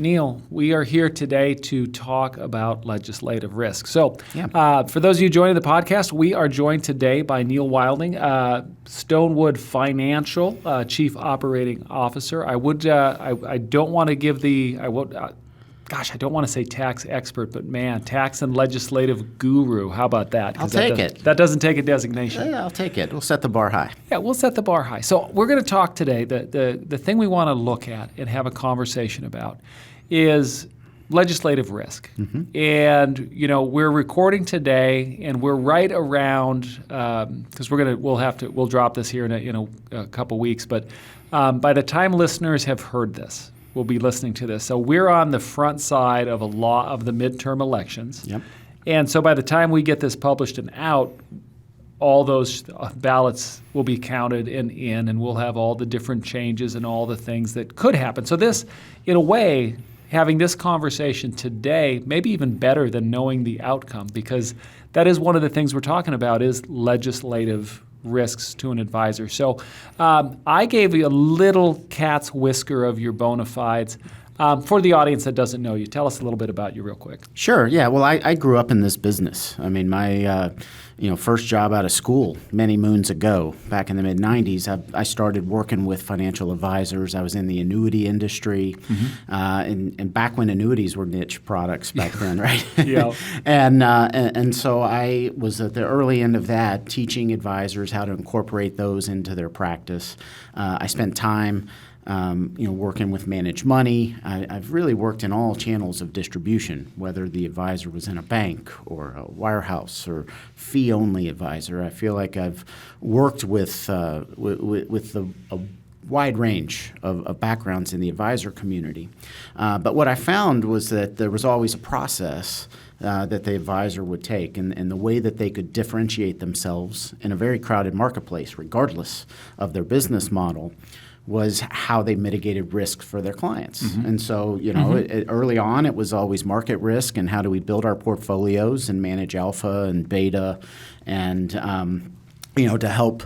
Neil, we are here today to talk about legislative risk. So for those of you joining the podcast, we are joined today by Neil Wilding, Stonewood Financial Chief Operating Officer. I don't want to give I don't want to say tax expert, but man, tax and legislative guru. How about that? I'll take it. That doesn't take a designation. Yeah, I'll take it. We'll set the bar high. Yeah, we'll set the bar high. So we're going to talk today. The thing we want to look at and have a conversation about is legislative risk. Mm-hmm. And we're recording today, and we're right around because we'll drop this here in a couple weeks. But by the time listeners have heard this, we'll be listening to this. So we're on the front side of the midterm elections. Yep. And so by the time we get this published and out, all those ballots will be counted and we'll have all the different changes and all the things that could happen. So this, in a way, having this conversation today may be even better than knowing the outcome, because that is one of the things we're talking about is legislative risks to an advisor. So I gave you a little cat's whisker of your bona fides. For the audience that doesn't know you, tell us a little bit about you real quick. Sure. Yeah. Well, I grew up in this business. I mean, my first job out of school many moons ago, back in the mid-'90s, I started working with financial advisors. I was in the annuity industry, and back when annuities were niche products back then, right? Yeah. And so I was at the early end of that, teaching advisors how to incorporate those into their practice. I spent time working with managed money. I've really worked in all channels of distribution, whether the advisor was in a bank or a wirehouse or fee-only advisor. I feel like I've worked with a wide range of backgrounds in the advisor community. But what I found was that there was always a process that the advisor would take and the way that they could differentiate themselves in a very crowded marketplace, regardless of their business model, was how they mitigated risk for their clients. Mm-hmm. And so, early on, it was always market risk and how do we build our portfolios and manage alpha and beta and, to help,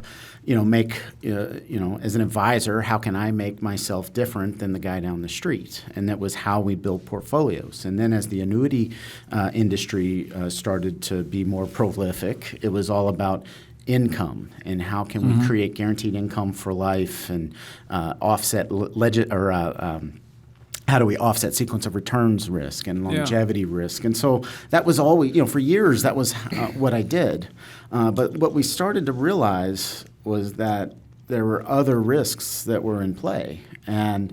make, as an advisor, how can I make myself different than the guy down the street? And that was how we built portfolios. And then as the annuity industry started to be more prolific, it was all about income and how can we create guaranteed income for life and offset how do we offset sequence of returns risk and longevity risk. And so that was always, for years, that was what I did. But what we started to realize was that there were other risks that were in play. And,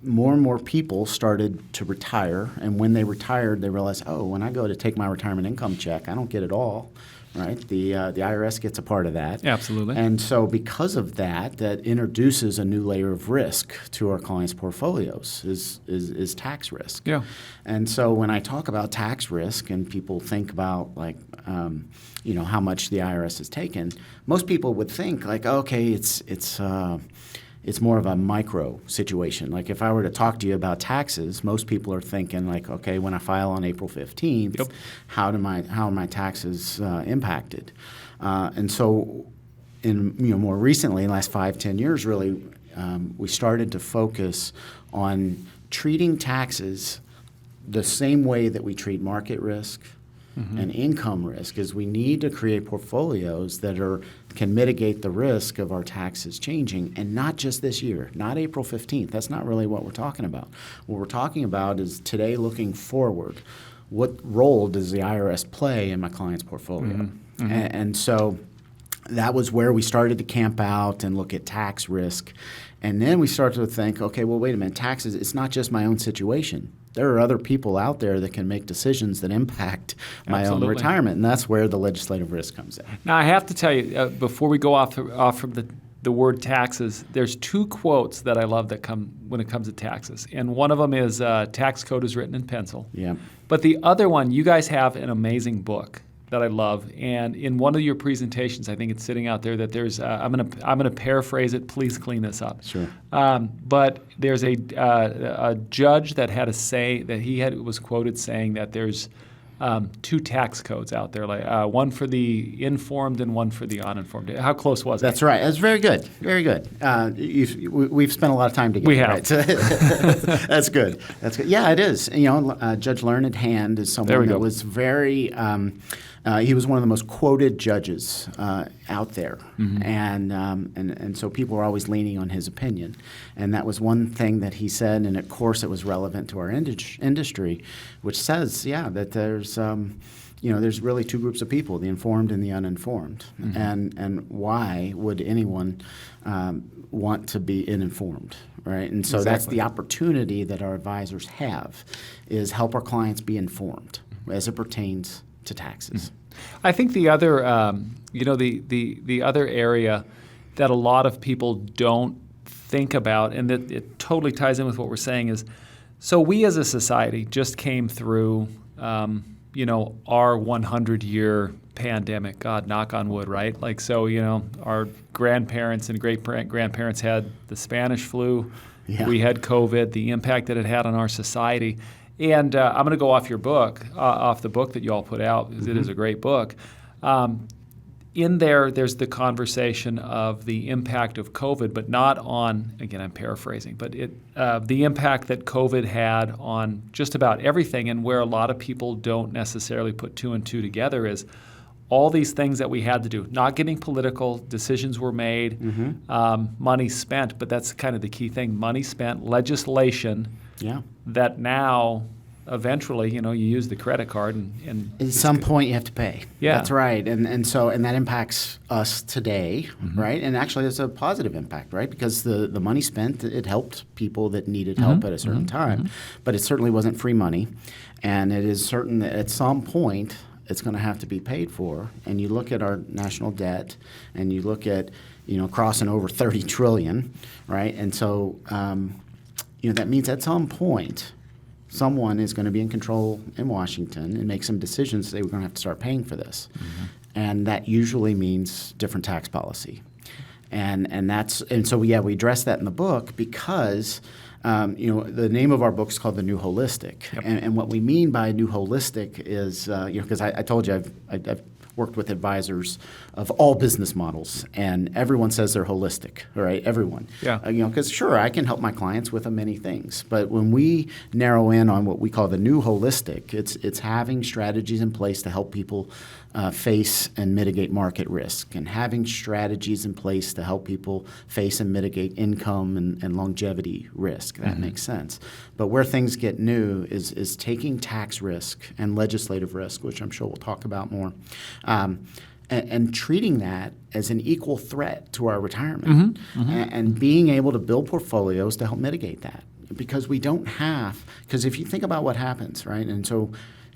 more and more people started to retire. And when they retired, they realized, when I go to take my retirement income check, I don't get it all. Right, the IRS gets a part of that. Absolutely. And so because of that introduces a new layer of risk to our clients' portfolios is tax risk. Yeah. And so when I talk about tax risk and people think about how much the IRS has taken, most people would think it's more of a micro situation. Like if I were to talk to you about taxes, most people are thinking when I file on April 15th, how are my taxes impacted? And so more recently, in the last 5-10 years, really, we started to focus on treating taxes the same way that we treat market risk, and income risk, is we need to create portfolios that can mitigate the risk of our taxes changing, and not just this year, not April 15th. That's not really what we're talking about. What we're talking about is today looking forward. What role does the IRS play in my client's portfolio? And so that was where we started to camp out and look at tax risk. And then we started to think, wait a minute, taxes, it's not just my own situation. There are other people out there that can make decisions that impact my own retirement, and that's where the legislative risk comes in. Now, I have to tell you, before we go off from the word taxes, there's two quotes that I love that come when it comes to taxes, and one of them is tax code is written in pencil. Yeah. But the other one, you guys have an amazing book that I love, and in one of your presentations, I think it's sitting out there that there's I'm gonna paraphrase it. Please clean this up. Sure. But there's a judge that had a say that was quoted saying that there's two tax codes out there, like one for the informed and one for the uninformed. How close was it? That's right. That's very good. Very good. We've spent a lot of time together. We have. Right? So that's good. That's good. Yeah, it is. Judge Learned Hand is someone that was very. He was one of the most quoted judges out there, and so people were always leaning on his opinion, and that was one thing that he said, and of course it was relevant to our industry, which says, that there's really two groups of people: the informed and the uninformed, and why would anyone want to be uninformed? Right, and so that's the opportunity that our advisors have, is help our clients be informed as it pertains to taxes. I think the other, the other area that a lot of people don't think about, and that it totally ties in with what we're saying, is, so we as a society just came through, our 100-year pandemic. God, knock on wood, right? Like, so, our grandparents and great-grandparents had the Spanish flu. Yeah. We had COVID, the impact that it had on our society. And I'm going to go off your book, off the book that you all put out, because it is a great book. In there's the conversation of the impact of COVID, but not on, again, I'm paraphrasing, but the impact that COVID had on just about everything, and where a lot of people don't necessarily put two and two together is all these things that we had to do. Not getting political, decisions were made, money spent, but that's kind of the key thing. Money spent, legislation. Yeah. That now, eventually, you use the credit card and at some point you have to pay. Yeah. That's right. And that impacts us today, right? And actually it's a positive impact, right? Because the money spent, it helped people that needed help at a certain time. But it certainly wasn't free money. And it is certain that at some point it's going to have to be paid for. And you look at our national debt and you look at, crossing over 30 trillion, right? And so that means at some point, someone is going to be in control in Washington and make some decisions that we're going to have to start paying for this. And that usually means different tax policy. And so we address that in the book because the name of our book is called The New Holistic. Yep. And what we mean by New Holistic is, because I told you I've worked with advisors of all business models, and everyone says they're holistic, right? Everyone. Yeah. Because sure, I can help my clients with many things, but when we narrow in on what we call the new holistic, it's having strategies in place to help people face and mitigate market risk, and having strategies in place to help people face and mitigate income and longevity risk. That makes sense. But where things get new is taking tax risk and legislative risk, which I'm sure we'll talk about more, and treating that as an equal threat to our retirement, and being able to build portfolios to help mitigate that. Because because if you think about what happens, right? And so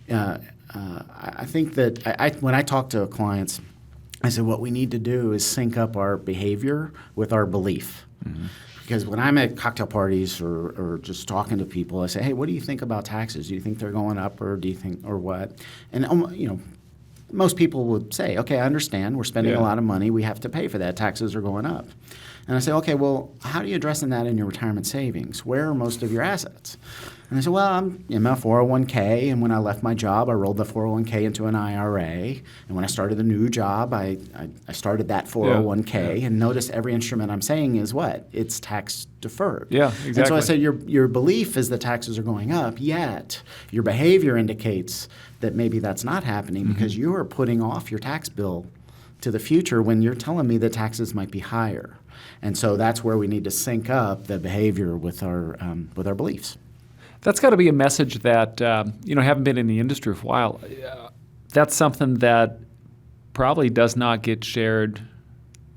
I think that when I talk to clients, I said what we need to do is sync up our behavior with our belief. Because when I'm at cocktail parties or just talking to people, I say, hey, what do you think about taxes? Do you think they're going up, or do you think, or what? And most people would say, okay, I understand. We're spending a lot of money. We have to pay for that. Taxes are going up. And I say, okay, well, how are you addressing that in your retirement savings? Where are most of your assets? And they say, well, I'm in my 401k, and when I left my job, I rolled the 401k into an IRA. And when I started the new job, I started that 401k. And notice every instrument I'm saying is what? It's tax deferred. Yeah, exactly. And so I said, your belief is that taxes are going up, yet your behavior indicates that maybe that's not happening because you are putting off your tax bill to the future when you're telling me that taxes might be higher. And so that's where we need to sync up the behavior with our beliefs. That's got to be a message that, having been in the industry for a while, that's something that probably does not get shared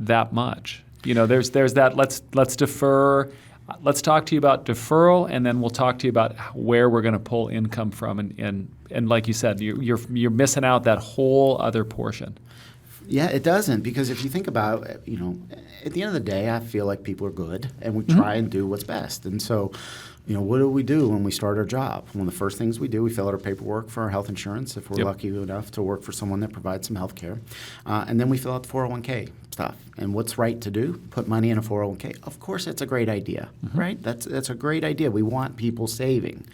that much. There's that, let's defer. Let's talk to you about deferral, and then we'll talk to you about where we're going to pull income from. And like you said, you're missing out that whole other portion. Yeah, it doesn't, because if you think about it, at the end of the day, I feel like people are good, and we try and do what's best. And so, what do we do when we start our job? One of the first things we do, we fill out our paperwork for our health insurance if we're lucky enough to work for someone that provides some health care. And then we fill out the 401k stuff. And what's right to do? Put money in a 401k. Of course, it's a great idea, right? That's a great idea. We want people saving.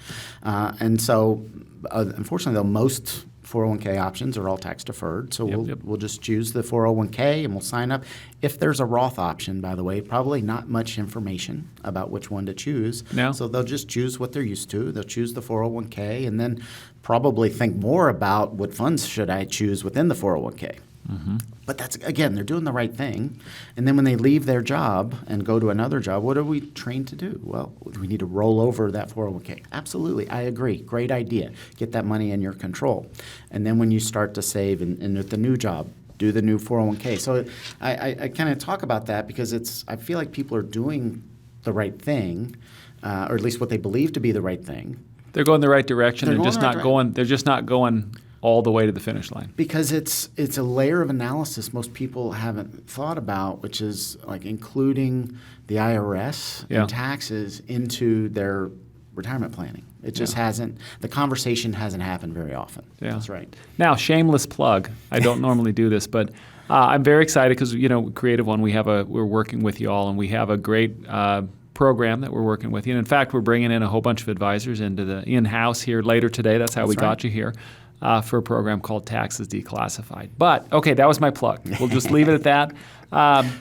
And so, unfortunately, though, most 401k options are all tax deferred, so Yep. we'll just choose the 401k and we'll sign up. If there's a Roth option, by the way, probably not much information about which one to choose. No. So they'll just choose what they're used to. They'll choose the 401k and then probably think more about what funds should I choose within the 401k. But that's, again, they're doing the right thing. And then when they leave their job and go to another job, what are we trained to do? Well, we need to roll over that 401k. Absolutely, I agree. Great idea. Get that money in your control. And then when you start to save and with the new job, do the new 401k. So I kind of talk about that because I feel like people are doing the right thing, or at least what they believe to be the right thing. They're going the right direction. They're They're going just the right not going. They're just not going all the way to the finish line. Because it's a layer of analysis most people haven't thought about, which is like including the IRS Yeah. and taxes into their retirement planning. It just hasn't, the conversation hasn't happened very often. Yeah. That's right. Now, shameless plug. I don't normally do this, but I'm very excited because Creative One. We're working with you all, and we have a great program that we're working with you. And in fact, we're bringing in a whole bunch of advisors into the in-house here later today. That's how we got you here. For a program called Taxes Declassified. But, okay, that was my plug. We'll just leave it at that.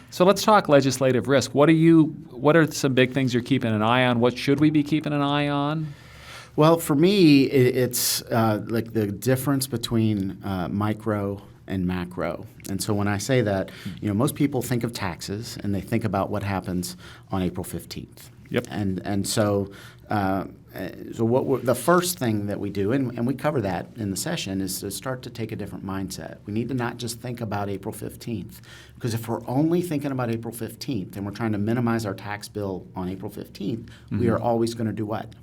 So let's talk legislative risk. What are some big things you're keeping an eye on? What should we be keeping an eye on? Well, for me, it's like the difference between micro and macro. And so when I say that, most people think of taxes and they think about what happens on April 15th. Yep. And so the first thing that we do, and we cover that in the session, is to start to take a different mindset. We need to not just think about April 15th, because if we're only thinking about April 15th and we're trying to minimize our tax bill on April 15th, we are always going to do what?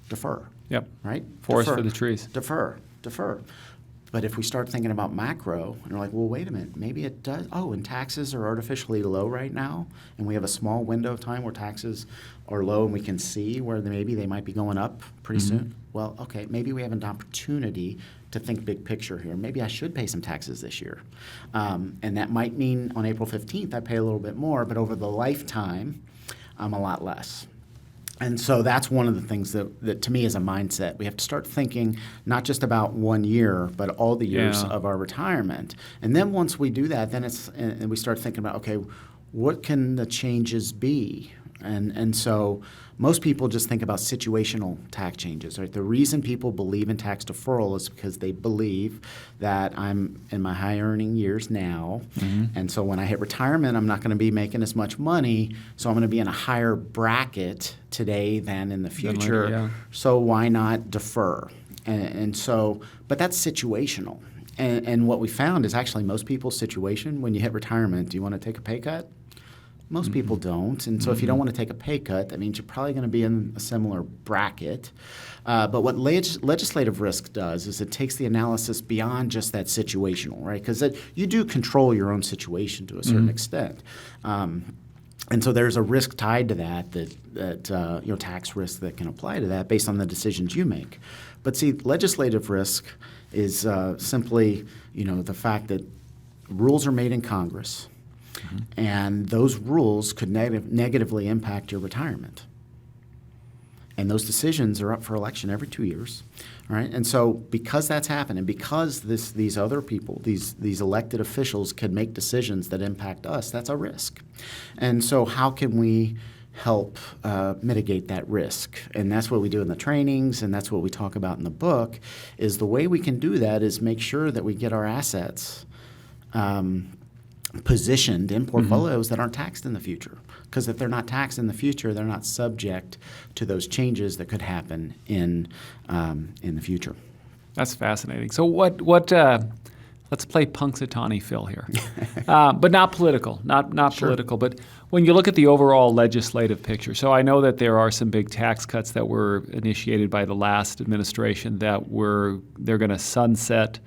Defer. Yep. Right? Forest Defer. for the trees. Defer. But if we start thinking about macro, and we're like, well, wait a minute, maybe it does. Oh, and taxes are artificially low right now, and we have a small window of time where taxes are low, and we can see where maybe they might be going up pretty soon. Well, okay, maybe we have an opportunity to think big picture here. Maybe I should pay some taxes this year. And that might mean on April 15th I pay a little bit more, but over the lifetime, a lot less. And so that's one of the things that to me is a mindset. We have to start thinking not just about 1 year, but all the years of our retirement. And then once we do that, then and we start thinking about, okay, what can the changes be? And so most people just think about situational tax changes, right? The reason people believe in tax deferral is because they believe that I'm in my high earning years now. And so when I hit retirement, I'm not going to be making as much money. So I'm going to be in a higher bracket today than in the future. Later, So why not defer? And so, but that's situational. And what we found is actually most people's situation, when you hit retirement, do you want to take a pay cut? Most people don't. And so if you don't want to take a pay cut, that means you're probably going to be in a similar bracket. But what legislative risk does is it takes the analysis beyond just that situational, right? Because you do control your own situation to a certain extent. And so there's a risk tied to that tax risk that can apply to that based on the decisions you make. But see, legislative risk is simply, the fact that rules are made in Congress, and those rules could negatively impact your retirement. And those decisions are up for election every 2 years, right? And so because that's happened, and because these other people, these elected officials can make decisions that impact us, that's a risk. And so how can we help mitigate that risk? And that's what we do in the trainings, and that's what we talk about in the book, is the way we can do that is make sure that we get our assets positioned in portfolios that aren't taxed in the future. Because if they're not taxed in the future, they're not subject to those changes that could happen in the future. That's fascinating. So what? Let's play Punxsutawney Phil here, but not political, not political. But when you look at the overall legislative picture, so I know that there are some big tax cuts that were initiated by the last administration that they're going to sunset.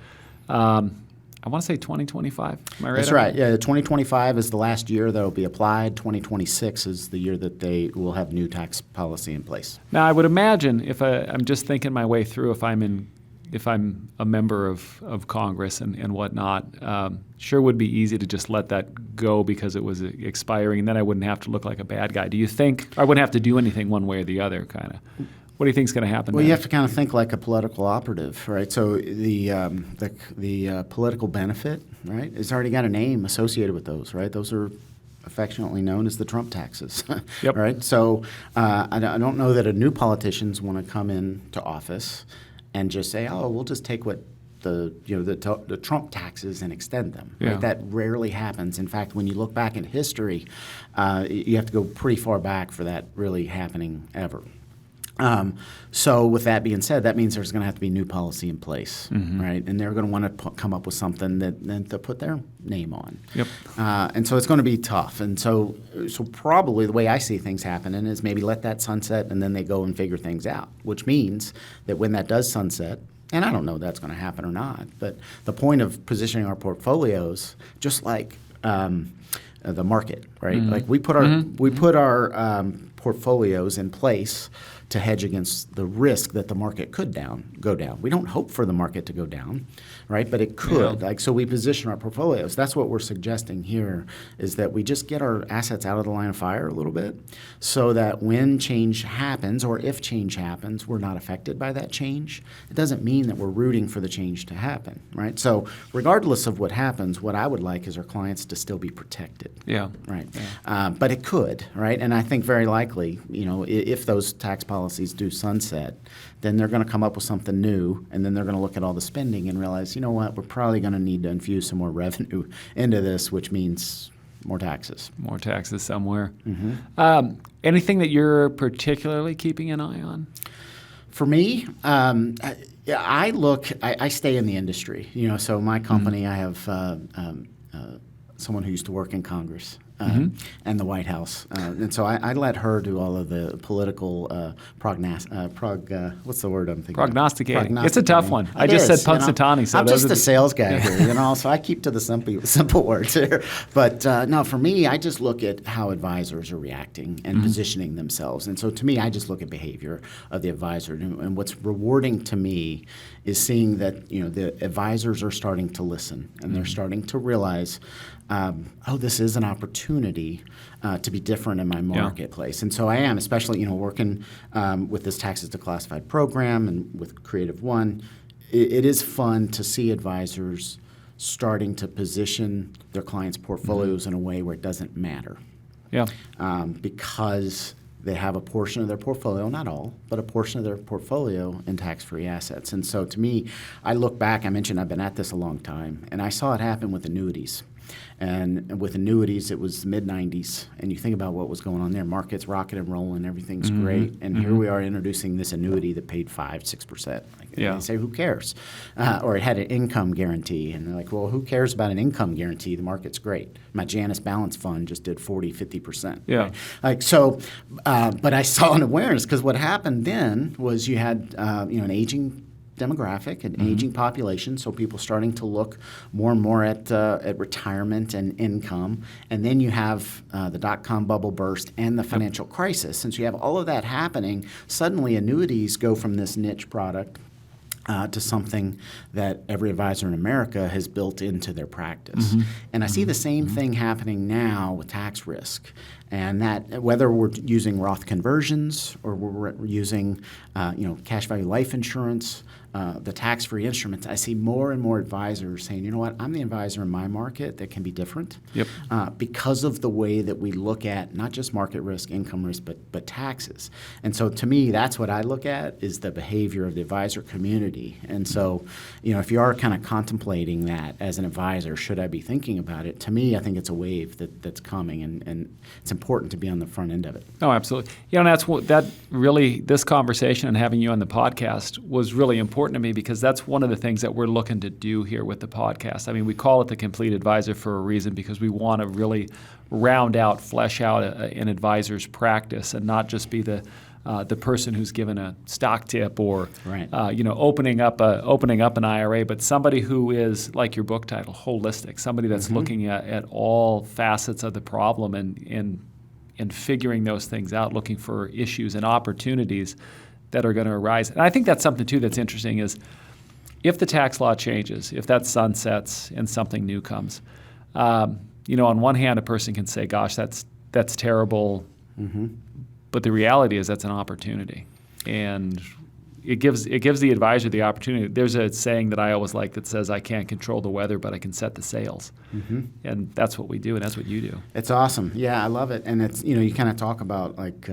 I want to say 2025. Am I right? That's right. Yeah, 2025 is the last year that will be applied. 2026 is the year that they will have new tax policy in place. Now, I would imagine I'm just thinking my way through if I'm a member of Congress and whatnot, sure would be easy to just let that go because it was expiring, and then I wouldn't have to look like a bad guy. Do you think I wouldn't have to do anything one way or the other, kind of? What do you think is going to happen Well, there? you have to kind of think like a political operative, right? So the political benefit, right, has already got a name associated with those, right? Those are affectionately known as the Trump taxes, Yep. right? So I don't know that a new politicians want to come into office and just say, oh, we'll just take what the Trump taxes and extend them. Yeah. Right? That rarely happens. In fact, when you look back in history, you have to go pretty far back for that really happening ever. So with that being said, that means there's going to have to be new policy in place, right? And they're going to want to come up with something that to put their name on. Yep. And so it's going to be tough. And so probably the way I see things happening is maybe let that sunset and then they go and figure things out, which means that when that does sunset, and I don't know if that's going to happen or not, but the point of positioning our portfolios, just like the market, right? Like we put our portfolios in place to hedge against the risk that the market could go down. We don't hope for the market to go down, right? But it could. Yeah. Like so, we position our portfolios. That's what we're suggesting here: is that we just get our assets out of the line of fire a little bit, so that when change happens, or if change happens, we're not affected by that change. It doesn't mean that we're rooting for the change to happen, right? So, regardless of what happens, what I would like is our clients to still be protected. Yeah. Right. Yeah. But it could, right? And I think very likely, if those tax policies do sunset, then they're going to come up with something new, and then they're going to look at all the spending and realize, you know what, we're probably going to need to infuse some more revenue into this, which means more taxes. More taxes somewhere. Anything that you're particularly keeping an eye on? For me, I stay in the industry. So my company, I have someone who used to work in Congress and the White House, and so I let her do all of the political what's the word I'm thinking? Prognosticating. It's a tough one. I just said Punxsutawney. So I'm those just are a sales guy here, so I keep to the simple words here. But no, for me, I just look at how advisors are reacting and positioning themselves. And so to me, I just look at behavior of the advisor. And what's rewarding to me is seeing that the advisors are starting to listen and they're starting to realize, this is an opportunity to be different in my marketplace. And so I am, especially working with this taxes to classified program and with Creative One. It is fun to see advisors starting to position their clients' portfolios in a way where it doesn't matter. Yeah. Because they have a portion of their portfolio, not all, but a portion of their portfolio in tax-free assets. And so to me, I look back, I mentioned I've been at this a long time, and I saw it happen with annuities. And with annuities, it was the mid-'90s, and you think about what was going on there. Markets rocking and rolling, everything's great, and here we are introducing this annuity that paid 5-6%. Yeah. They say, who cares? Or it had an income guarantee, and they're like, well, who cares about an income guarantee? The market's great. My Janus Balance Fund just did 40-50%. Yeah. Right? But I saw an awareness, because what happened then was you had an aging demographic, an aging population, so people starting to look more and more at retirement and income. And then you have the dot-com bubble burst and the financial crisis. Since you have all of that happening, suddenly annuities go from this niche product to something that every advisor in America has built into their practice. And I see the same thing happening now with tax risk. And that whether we're using Roth conversions or we're using cash value life insurance, the tax-free instruments, I see more and more advisors saying, you know what, I'm the advisor in my market that can be different because of the way that we look at not just market risk, income risk, but taxes. And so to me, that's what I look at is the behavior of the advisor community. And so, if you are kind of contemplating that as an advisor, should I be thinking about it? To me, I think it's a wave that's coming, and it's important to be on the front end of it. Oh, absolutely. And that's that really, this conversation and having you on the podcast was really important to me, because that's one of the things that we're looking to do here with the podcast. I mean, we call it the Complete Advisor for a reason, because we want to really round out, flesh out an advisor's practice and not just be the person who's given a stock tip or opening up an IRA, but somebody who is, like your book title, holistic, somebody that's looking at all facets of the problem and figuring those things out, looking for issues and opportunities that are going to arise. And I think that's something too that's interesting is if the tax law changes, if that sunsets and something new comes, on one hand a person can say, gosh, that's terrible, but the reality is that's an opportunity. and it gives the advisor the opportunity. There's a saying that I always like that says, "I can't control the weather, but I can set the sails," and that's what we do, and that's what you do. It's awesome. Yeah, I love it. And it's, you kind of talk about like,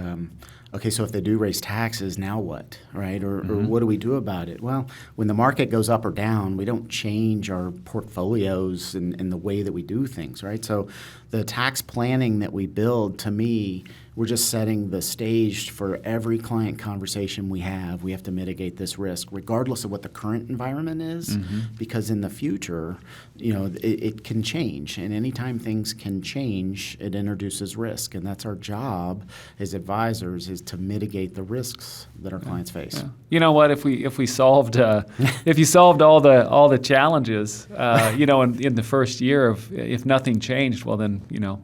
okay, so if they do raise taxes, now what, right? Or what do we do about it? Well, when the market goes up or down, we don't change our portfolios and the way that we do things, right? So the tax planning that we build, to me, we're just setting the stage for every client conversation we have. We have to mitigate this risk, regardless of what the current environment is, because in the future, it can change. And anytime things can change, it introduces risk. And that's our job as advisors, is to mitigate the risks that our clients face. Yeah. You know what? If we solved if you solved all the challenges, in the first year, if nothing changed, well then,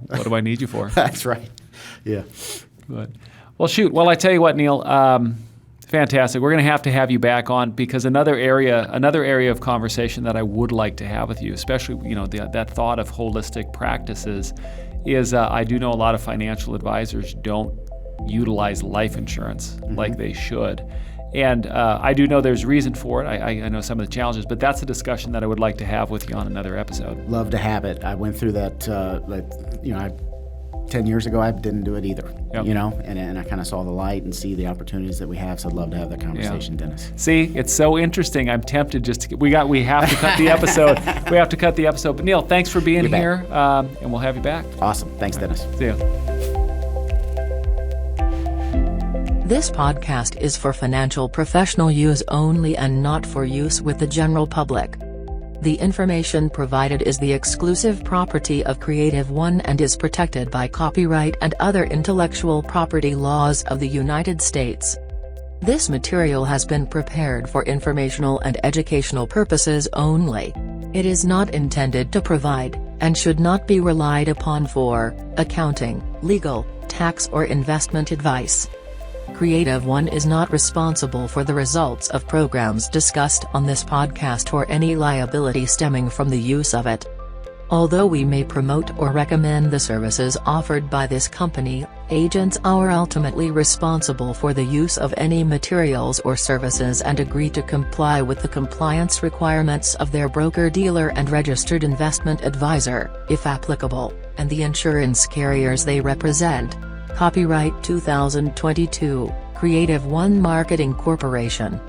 what do I need you for? That's right. Yeah. But, well, shoot. Well, I tell you what, Neil, fantastic. We're going to have you back on, because another area of conversation that I would like to have with you, especially that thought of holistic practices, is I do know a lot of financial advisors don't utilize life insurance like they should. And I do know there's reason for it. I know some of the challenges, but that's a discussion that I would like to have with you on another episode. Love to have it. I went through that, 10 years ago, I didn't do it either, and I kind of saw the light and see the opportunities that we have. So I'd love to have that conversation, Dennis. See, it's so interesting. I'm tempted we have to cut the episode. We have to cut the episode. But Neil, thanks for being here, and we'll have you back. Awesome. Thanks, Dennis. See you. This podcast is for financial professional use only and not for use with the general public. The information provided is the exclusive property of Creative One and is protected by copyright and other intellectual property laws of the United States. This material has been prepared for informational and educational purposes only. It is not intended to provide, and should not be relied upon for, accounting, legal, tax or investment advice. Creative One is not responsible for the results of programs discussed on this podcast or any liability stemming from the use of it. Although we may promote or recommend the services offered by this company, agents are ultimately responsible for the use of any materials or services and agree to comply with the compliance requirements of their broker-dealer and registered investment advisor, if applicable, and the insurance carriers they represent. Copyright 2022, Creative One Marketing Corporation.